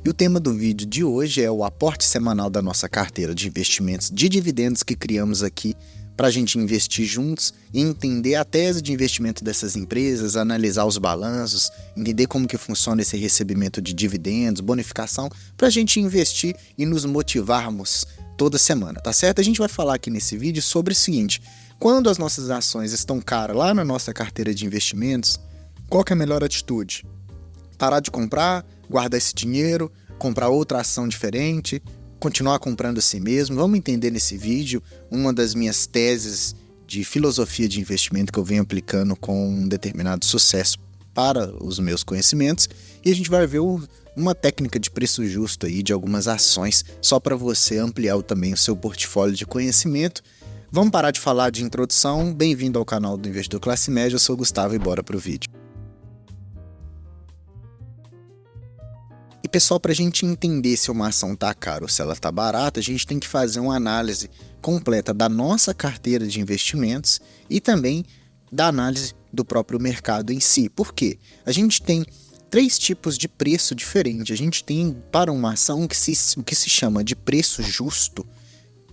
E o tema do vídeo de hoje é o aporte semanal da nossa carteira de investimentos de dividendos que criamos aqui para a gente investir juntos e entender a tese de investimento dessas empresas, analisar os balanços, entender como que funciona esse recebimento de dividendos, bonificação, para a gente investir e nos motivarmos toda semana, tá certo? A gente vai falar aqui nesse vídeo sobre o seguinte: quando as nossas ações estão caras lá na nossa carteira de investimentos, qual que é a melhor atitude? Parar de comprar, guardar esse dinheiro, comprar outra ação diferente, continuar comprando assim mesmo? Vamos entender nesse vídeo uma das minhas teses de filosofia de investimento que eu venho aplicando com um determinado sucesso para os meus conhecimentos, e a gente vai ver uma técnica de preço justo aí de algumas ações, só para você ampliar também o seu portfólio de conhecimento. Vamos parar de falar de introdução. Bem-vindo ao canal do Investidor Classe Média, eu sou o Gustavo e bora pro vídeo. E pessoal, para a gente entender se uma ação está cara ou se ela está barata, a gente tem que fazer uma análise completa da nossa carteira de investimentos e também da análise do próprio mercado em si. Por quê? A gente tem três tipos de preço diferentes. A gente tem para uma ação o que se chama de preço justo,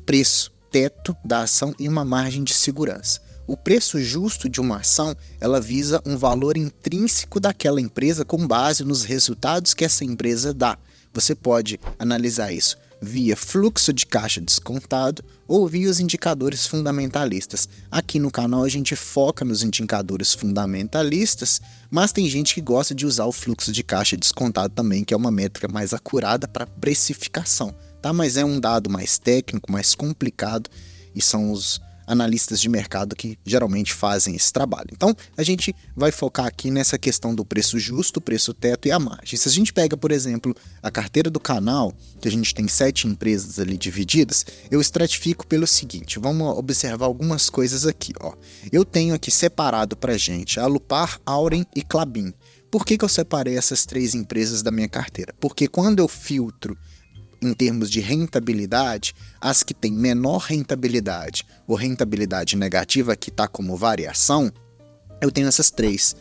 preço teto da ação e uma margem de segurança. O preço justo de uma ação, ela visa um valor intrínseco daquela empresa com base nos resultados que essa empresa dá. Você pode analisar isso via fluxo de caixa descontado ou via os indicadores fundamentalistas. Aqui no canal a gente foca nos indicadores fundamentalistas, mas tem gente que gosta de usar o fluxo de caixa descontado também, que é uma métrica mais acurada para precificação, tá? Mas é um dado mais técnico, mais complicado, e são os analistas de mercado que geralmente fazem esse trabalho. Então, a gente vai focar aqui nessa questão do preço justo, preço teto e a margem. Se a gente pega, por exemplo, a carteira do canal, que a gente tem 7 empresas ali divididas, eu estratifico pelo seguinte: vamos observar algumas coisas aqui, ó. Eu tenho aqui separado pra gente a Alupar, Auren e Klabin. Por que eu separei essas 3 empresas da minha carteira? Porque quando eu filtro em termos de rentabilidade, as que têm menor rentabilidade ou rentabilidade negativa, que está como variação, eu tenho essas 3.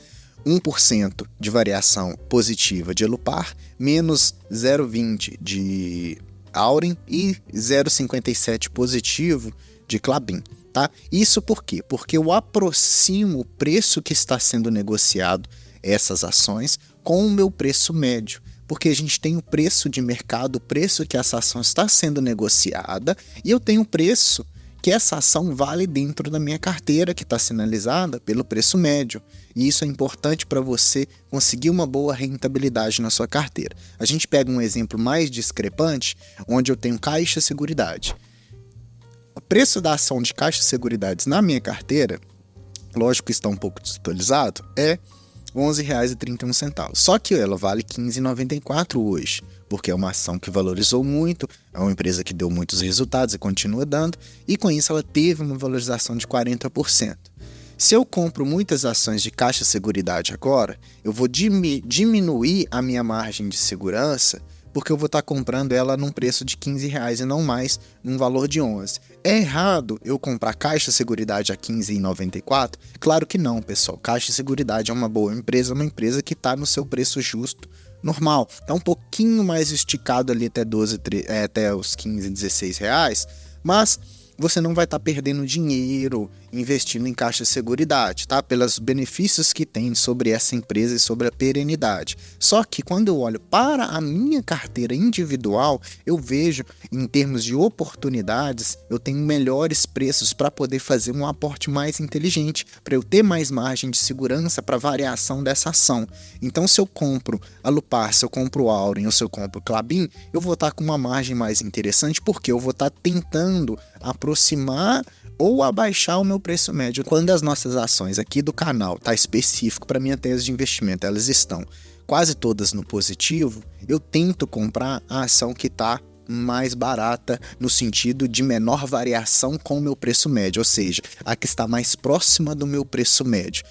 1% de variação positiva de Alupar, menos 0,20 de Auren e 0,57 positivo de Klabin. Tá? Isso por quê? Porque eu aproximo o preço que está sendo negociado essas ações com o meu preço médio. Porque a gente tem o preço de mercado, o preço que essa ação está sendo negociada, e eu tenho o preço que essa ação vale dentro da minha carteira, que está sinalizada pelo preço médio. E isso é importante para você conseguir uma boa rentabilidade na sua carteira. A gente pega um exemplo mais discrepante, onde eu tenho Caixa Seguridade. O preço da ação de Caixa Seguridades na minha carteira, lógico que está um pouco desatualizado, é R$ 11,31. Só que ela vale R$ 15,94 hoje, porque é uma ação que valorizou muito, é uma empresa que deu muitos resultados e continua dando, e com isso ela teve uma valorização de 40%. Se eu compro muitas ações de Caixa Seguridade agora, eu vou diminuir a minha margem de segurança, porque eu vou estar comprando ela num preço de R$ 15 e não mais num valor de 11. É errado eu comprar Caixa Seguridade a R$ 15,94? Claro que não, pessoal. Caixa Seguridade é uma boa empresa, uma empresa que está no seu preço justo normal. Está um pouquinho mais esticado ali até os 15, 16 reais, mas você não vai estar perdendo dinheiro investindo em Caixa Seguridade, tá? Pelos benefícios que tem sobre essa empresa e sobre a perenidade. Só que quando eu olho para a minha carteira individual, eu vejo, em termos de oportunidades, eu tenho melhores preços para poder fazer um aporte mais inteligente, para eu ter mais margem de segurança para variação dessa ação. Então, se eu compro Alupar, se eu compro Auren ou se eu compro Klabin, eu vou estar com uma margem mais interessante, porque eu vou estar tentando aproximar ou abaixar o meu preço médio. Quando as nossas ações aqui do canal tá específico para minha tese de investimento, elas estão quase todas no positivo, eu tento comprar a ação que tá mais barata no sentido de menor variação com o meu preço médio, ou seja, a que está mais próxima do meu preço médio.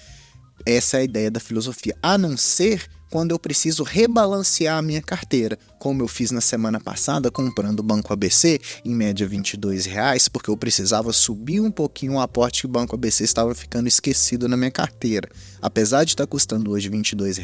Essa é a ideia da filosofia, a não ser quando eu preciso rebalancear a minha carteira, como eu fiz na semana passada, comprando o Banco ABC, em média R$ 22, porque eu precisava subir um pouquinho o aporte que o Banco ABC estava ficando esquecido na minha carteira. Apesar de estar custando hoje R$ 22,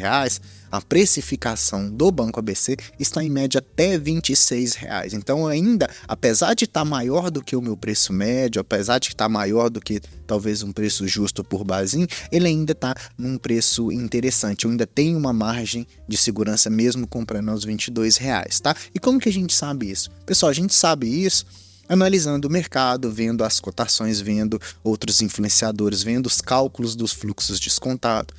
a precificação do Banco ABC está em média até R$ 26. Então ainda, apesar de estar maior do que o meu preço médio, apesar de estar maior do que talvez um preço justo por Bazin, ele ainda está num preço interessante. Eu ainda tenho uma margem de segurança mesmo comprando aos R$ 22, tá? E como que a gente sabe isso? Pessoal, a gente sabe isso analisando o mercado, vendo as cotações, vendo outros influenciadores, vendo os cálculos dos fluxos descontados,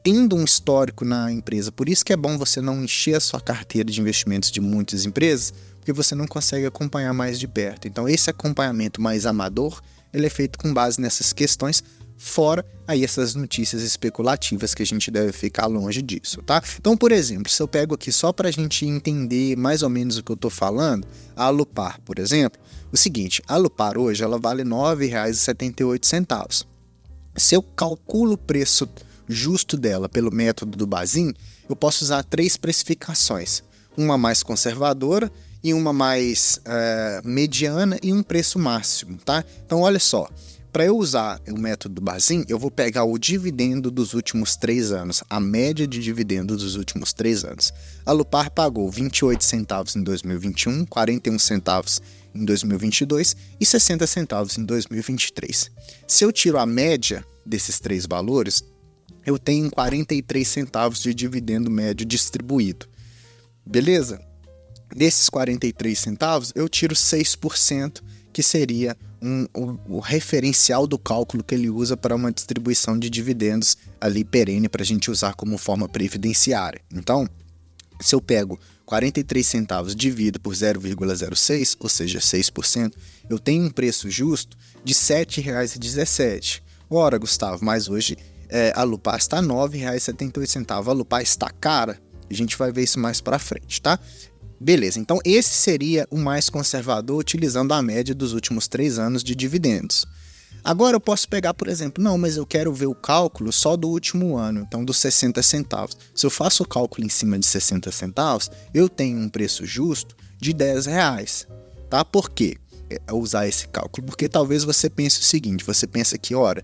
tendo um histórico na empresa. Por isso que é bom você não encher a sua carteira de investimentos de muitas empresas, porque você não consegue acompanhar mais de perto. Então esse acompanhamento mais amador, ele é feito com base nessas questões, fora aí essas notícias especulativas que a gente deve ficar longe disso, tá? Então, por exemplo, se eu pego aqui só para a gente entender mais ou menos o que eu estou falando, a Alupar, por exemplo, o seguinte, a Alupar hoje ela vale R$ 9,78. Se eu calculo o preço justo dela pelo método do Bazin, eu posso usar 3 precificações, uma mais conservadora e uma mais mediana e um preço máximo, tá? Então, olha só. Para eu usar o método do Bazin, eu vou pegar o dividendo dos últimos 3 anos, a média de dividendo dos últimos 3 anos. A Alupar pagou 28 centavos em 2021, 41 centavos em 2022 e 60 centavos em 2023. Se eu tiro a média desses 3 valores, eu tenho 43 centavos de dividendo médio distribuído. Beleza? Desses 43 centavos, eu tiro 6%, que seria o referencial do cálculo que ele usa para uma distribuição de dividendos ali perene para a gente usar como forma previdenciária. Então, se eu pego 43 centavos dividido por 0,06, ou seja, 6%, eu tenho um preço justo de R$ 7,17. Ora, Gustavo, mas hoje a Alupar está R$ 9,78. A Alupar está cara? A gente vai ver isso mais para frente, tá? Beleza, então esse seria o mais conservador utilizando a média dos últimos 3 anos de dividendos. Agora eu posso pegar, por exemplo, não, mas eu quero ver o cálculo só do último ano, então dos 60 centavos. Se eu faço o cálculo em cima de 60 centavos, eu tenho um preço justo de R$ 10, tá? Por quê usar esse cálculo? Porque talvez você pense o seguinte, você pensa que, ora,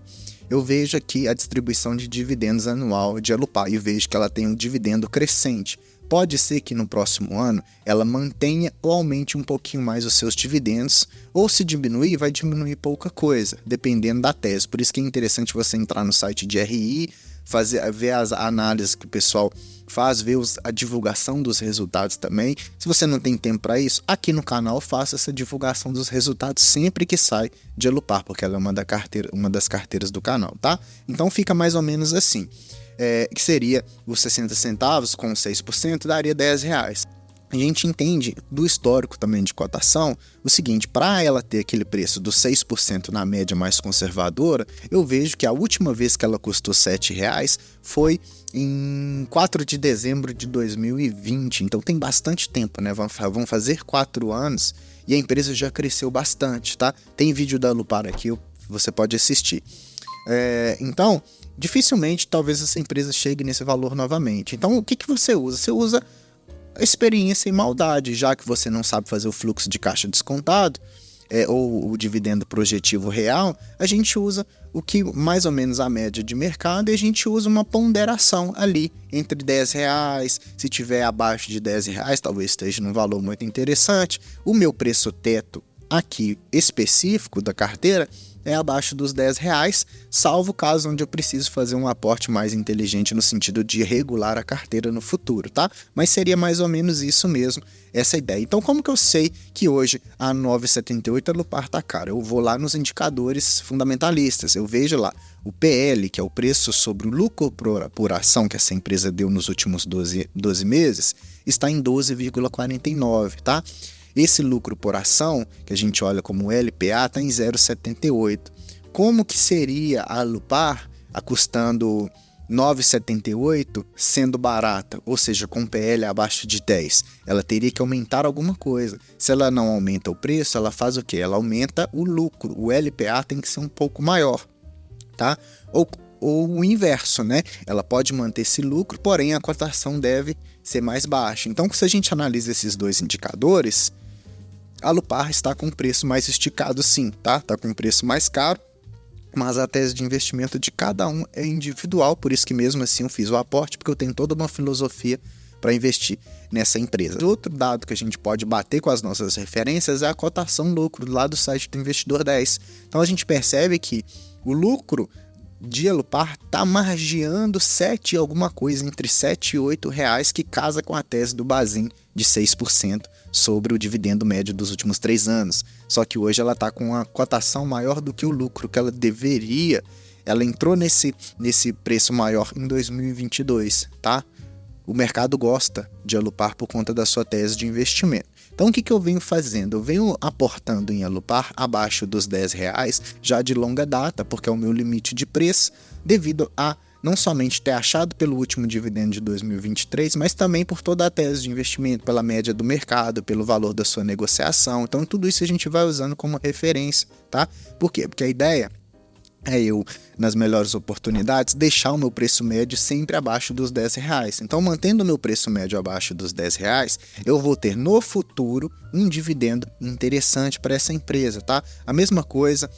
eu vejo aqui a distribuição de dividendos anual de Alupar e vejo que ela tem um dividendo crescente. Pode ser que no próximo ano ela mantenha ou aumente um pouquinho mais os seus dividendos, ou se diminuir, vai diminuir pouca coisa, dependendo da tese. Por isso que é interessante você entrar no site de RI, ver as análises que o pessoal faz, ver a divulgação dos resultados também. Se você não tem tempo para isso, aqui no canal faça essa divulgação dos resultados sempre que sai de Alupar, porque ela é uma das carteiras do canal, tá? Então fica mais ou menos assim. Que seria os 60 centavos com 6%, daria R$10. A gente entende do histórico também de cotação o seguinte, para ela ter aquele preço dos 6% na média mais conservadora, eu vejo que a última vez que ela custou R$7 foi em 4 de dezembro de 2020, então tem bastante tempo, né? Vão fazer 4 anos e a empresa já cresceu bastante, tá? Tem vídeo da Alupar aqui, você pode assistir. Então, dificilmente talvez essa empresa chegue nesse valor novamente. Então, o que você usa? Você usa a experiência e maldade, já que você não sabe fazer o fluxo de caixa descontado ou o dividendo projetivo real, a gente usa o que mais ou menos a média de mercado e a gente usa uma ponderação ali entre R$10, se tiver abaixo de R$10, talvez esteja num valor muito interessante. O meu preço teto aqui específico da carteira é abaixo dos R$10, salvo o caso onde eu preciso fazer um aporte mais inteligente no sentido de regular a carteira no futuro, tá? Mas seria mais ou menos isso mesmo, essa ideia. Então, como que eu sei que hoje a 9,78 a Alupar tá cara? Eu vou lá nos indicadores fundamentalistas, eu vejo lá o PL, que é o preço sobre o lucro por ação que essa empresa deu nos últimos 12 meses, está em 12,49, tá? Esse lucro por ação, que a gente olha como LPA, está em 0,78. Como que seria a Alupar custando 9,78 sendo barata, ou seja, com PL abaixo de 10? Ela teria que aumentar alguma coisa. Se ela não aumenta o preço, ela faz o quê? Ela aumenta o lucro. O LPA tem que ser um pouco maior, tá? Ou o inverso, né? Ela pode manter esse lucro, porém a cotação deve ser mais baixa. Então, se a gente analisa esses dois indicadores, a Alupar está com um preço mais esticado sim, tá? Está com um preço mais caro, mas a tese de investimento de cada um é individual, por isso que mesmo assim eu fiz o aporte, porque eu tenho toda uma filosofia para investir nessa empresa. Outro dado que a gente pode bater com as nossas referências é a cotação lucro lá do site do Investidor 10. Então a gente percebe que o lucro de Alupar está margeando 7 alguma coisa, entre 7 e 8 reais, que casa com a tese do Bazin de 6% sobre o dividendo médio dos últimos 3 anos. Só que hoje ela está com uma cotação maior do que o lucro que ela deveria. Ela entrou nesse preço maior em 2022, tá? O mercado gosta de Alupar por conta da sua tese de investimento. Então, o que eu venho fazendo? Eu venho aportando em Alupar abaixo dos R$10 já de longa data, porque é o meu limite de preço, devido a não somente ter achado pelo último dividendo de 2023, mas também por toda a tese de investimento, pela média do mercado, pelo valor da sua negociação. Então, tudo isso a gente vai usando como referência, tá? Por quê? Porque a ideia é eu, nas melhores oportunidades, deixar o meu preço médio sempre abaixo dos R$10. Então, mantendo o meu preço médio abaixo dos R$10, eu vou ter no futuro um dividendo interessante para essa empresa, tá? A mesma coisa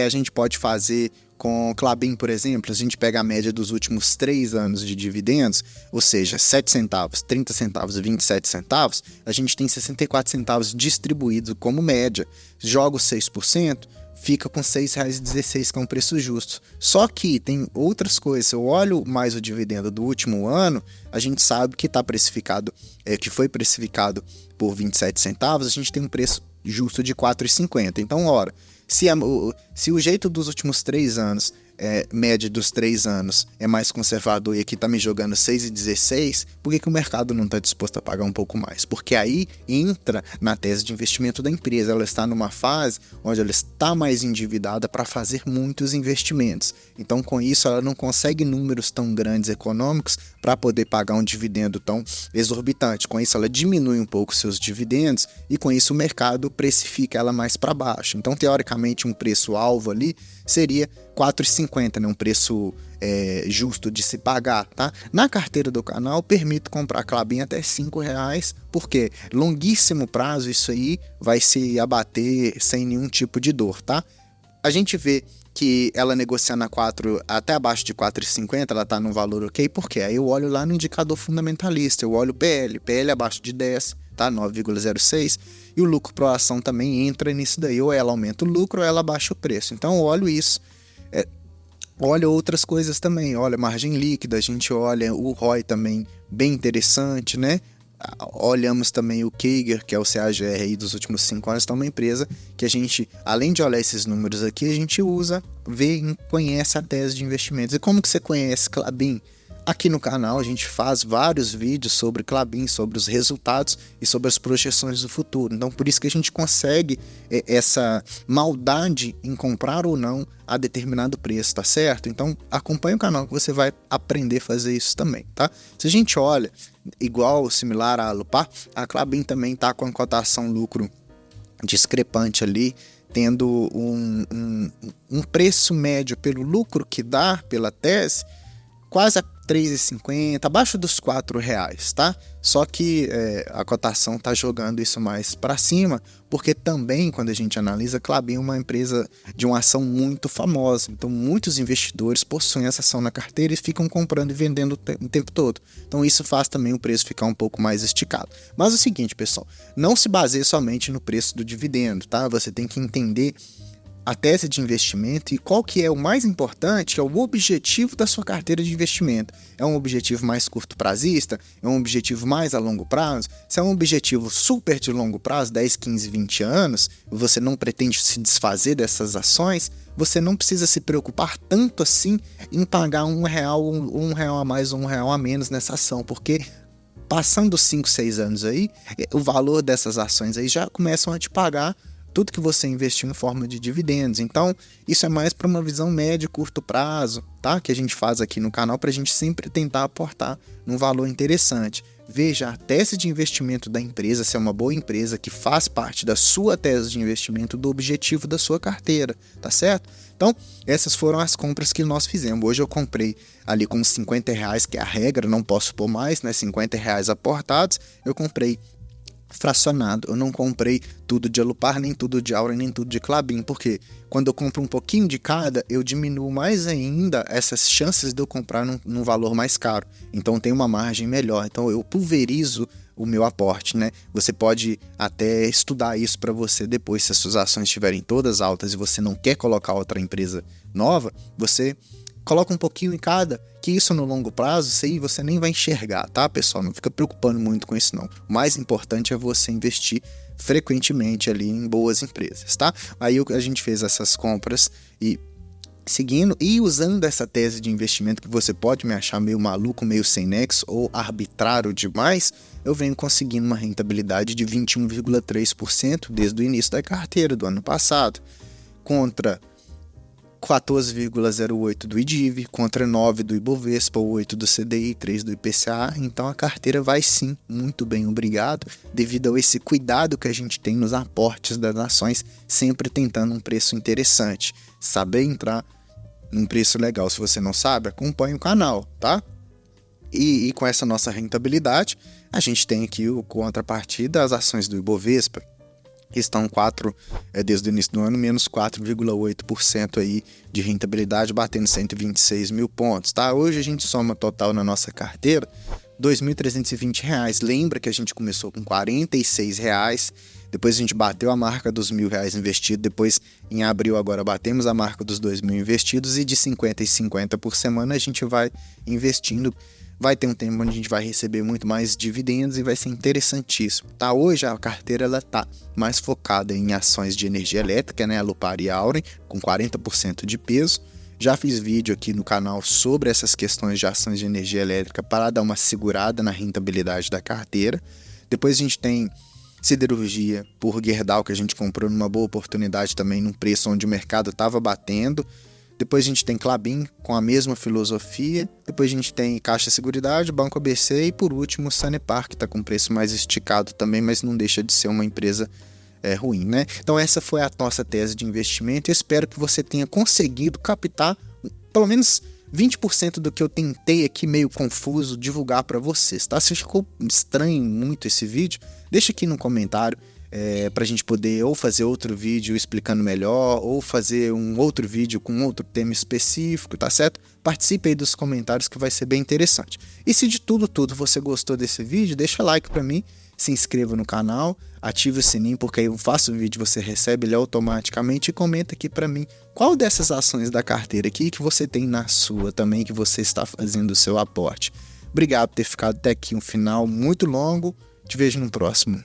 a gente pode fazer com Klabin, por exemplo. A gente pega a média dos últimos 3 anos de dividendos, ou seja, 7 centavos, 30 centavos e 27 centavos, a gente tem 64 centavos distribuídos como média. Joga os 6%, fica com R$6,16, que é um preço justo. Só que tem outras coisas. Se eu olho mais o dividendo do último ano, a gente sabe que está precificado, que foi precificado por 27 centavos, a gente tem um preço justo de R$4,50. Então, ora, se o jeito dos últimos 3 anos, média dos 3 anos, é mais conservador e aqui está me jogando 6,16, por que o mercado não está disposto a pagar um pouco mais? Porque aí entra na tese de investimento da empresa. Ela está numa fase onde ela está mais endividada para fazer muitos investimentos. Então, com isso, ela não consegue números tão grandes econômicos para poder pagar um dividendo tão exorbitante. Com isso, ela diminui um pouco seus dividendos e, com isso, o mercado precifica ela mais para baixo. Então, teoricamente, um preço-alvo ali seria R$4,50, né? Um preço justo de se pagar, tá? Na carteira do canal, permito comprar Klabin até R$5, porque longuíssimo prazo isso aí vai se abater sem nenhum tipo de dor, tá? A gente vê que ela negociando a 4 até abaixo de R$4,50, ela está num valor ok, porque aí eu olho lá no indicador fundamentalista, eu olho o PL abaixo de 10, tá? 9,06, e o lucro por ação também entra nisso daí, ou ela aumenta o lucro ou ela abaixa o preço. Então eu olho isso, olha outras coisas também, olha margem líquida, a gente olha o ROI também, bem interessante, né? Olhamos também o CAGR, que é o CAGR aí dos últimos 5 anos, então é uma empresa que a gente, além de olhar esses números aqui, a gente usa, vê e conhece a tese de investimentos. E como que você conhece Klabin? Aqui no canal a gente faz vários vídeos sobre Klabin, sobre os resultados e sobre as projeções do futuro. Então por isso que a gente consegue essa maldade em comprar ou não a determinado preço, tá certo? Então acompanha o canal que você vai aprender a fazer isso também, tá? Se a gente olha igual, similar à Alupar, a Klabin também tá com a cotação lucro discrepante ali, tendo um preço médio pelo lucro que dá pela tese, quase a R$3,50, abaixo dos R$4, tá? Só que a cotação tá jogando isso mais para cima, porque também, quando a gente analisa, Klabin é uma empresa de uma ação muito famosa. Então, muitos investidores possuem essa ação na carteira e ficam comprando e vendendo o tempo todo. Então, isso faz também o preço ficar um pouco mais esticado. Mas é o seguinte, pessoal, não se baseie somente no preço do dividendo, tá? Você tem que entender a tese de investimento e qual que é o mais importante, que é o objetivo da sua carteira de investimento. É um objetivo mais curto prazista? É um objetivo mais a longo prazo? Se é um objetivo super de longo prazo, 10, 15, 20 anos, você não pretende se desfazer dessas ações, você não precisa se preocupar tanto assim em pagar R$1, R$1 a mais ou R$1 a menos nessa ação, porque passando 5, 6 anos aí, o valor dessas ações aí já começam a te pagar tudo que você investiu em forma de dividendos. Então, isso é mais para uma visão média e curto prazo, tá? Que a gente faz aqui no canal para a gente sempre tentar aportar num valor interessante. Veja a tese de investimento da empresa, se é uma boa empresa que faz parte da sua tese de investimento, do objetivo da sua carteira, tá certo? Então, essas foram as compras que nós fizemos. Hoje eu comprei ali com uns R$50, que é a regra, não posso pôr mais, né? R$50 aportados, eu comprei fracionado. Eu não comprei tudo de Alupar, nem tudo de Auren, nem tudo de Klabin, porque quando eu compro um pouquinho de cada, eu diminuo mais ainda essas chances de eu comprar num valor mais caro. Então tem uma margem melhor. Então eu pulverizo o meu aporte, né? Você pode até estudar isso para você depois, se as suas ações estiverem todas altas e você não quer colocar outra empresa nova, você coloca um pouquinho em cada, que isso no longo prazo, isso aí você nem vai enxergar, tá, pessoal? Não fica preocupando muito com isso, não. O mais importante é você investir frequentemente ali em boas empresas, tá? Aí a gente fez essas compras e seguindo e usando essa tese de investimento, que você pode me achar meio maluco, meio sem nexo ou arbitrário demais, eu venho conseguindo uma rentabilidade de 21,3% desde o início da carteira do ano passado, contra 14,08 do IDIV, contra 9 do Ibovespa, 8 do CDI, 3 do IPCA. Então a carteira vai sim muito bem, obrigado, devido a esse cuidado que a gente tem nos aportes das ações, sempre tentando um preço interessante, saber entrar num preço legal. Se você não sabe, acompanhe o canal, tá? E com essa nossa rentabilidade, a gente tem aqui o contrapartida, as ações do Ibovespa, que estão desde o início do ano, menos 4,8% aí de rentabilidade, batendo 126 mil pontos, tá? Hoje a gente soma total na nossa carteira R$ 2.320. Lembra que a gente começou com R$ 46, depois a gente bateu a marca dos R$1.000 investidos, depois em abril agora batemos a marca dos 2.000 investidos, e de 50 e 50 por semana a gente vai investindo. Vai ter um tempo onde a gente vai receber muito mais dividendos e vai ser interessantíssimo, tá? Hoje a carteira ela tá mais focada em ações de energia elétrica, né? Alupar e Auren, com 40% de peso. Já fiz vídeo aqui no canal sobre essas questões de ações de energia elétrica para dar uma segurada na rentabilidade da carteira. Depois a gente tem siderurgia por Gerdau, que a gente comprou numa boa oportunidade também, num preço onde o mercado estava batendo. Depois a gente tem Klabin, com a mesma filosofia. Depois a gente tem Caixa Seguridade, Banco ABC e, por último, Sanepar, que está com preço mais esticado também, mas não deixa de ser uma empresa ruim, né? Então essa foi a nossa tese de investimento. Eu espero que você tenha conseguido captar pelo menos 20% do que eu tentei aqui, meio confuso, divulgar para vocês, tá? Se ficou estranho muito esse vídeo, deixa aqui no comentário, para a gente poder ou fazer outro vídeo explicando melhor, ou fazer um outro vídeo com outro tema específico, tá certo? Participe aí dos comentários, que vai ser bem interessante. E se de tudo você gostou desse vídeo, deixa like para mim, se inscreva no canal, ative o sininho, porque aí eu faço o vídeo, você recebe ele automaticamente, e comenta aqui para mim qual dessas ações da carteira aqui que você tem na sua também, que você está fazendo o seu aporte. Obrigado por ter ficado até aqui, um final muito longo, te vejo no próximo.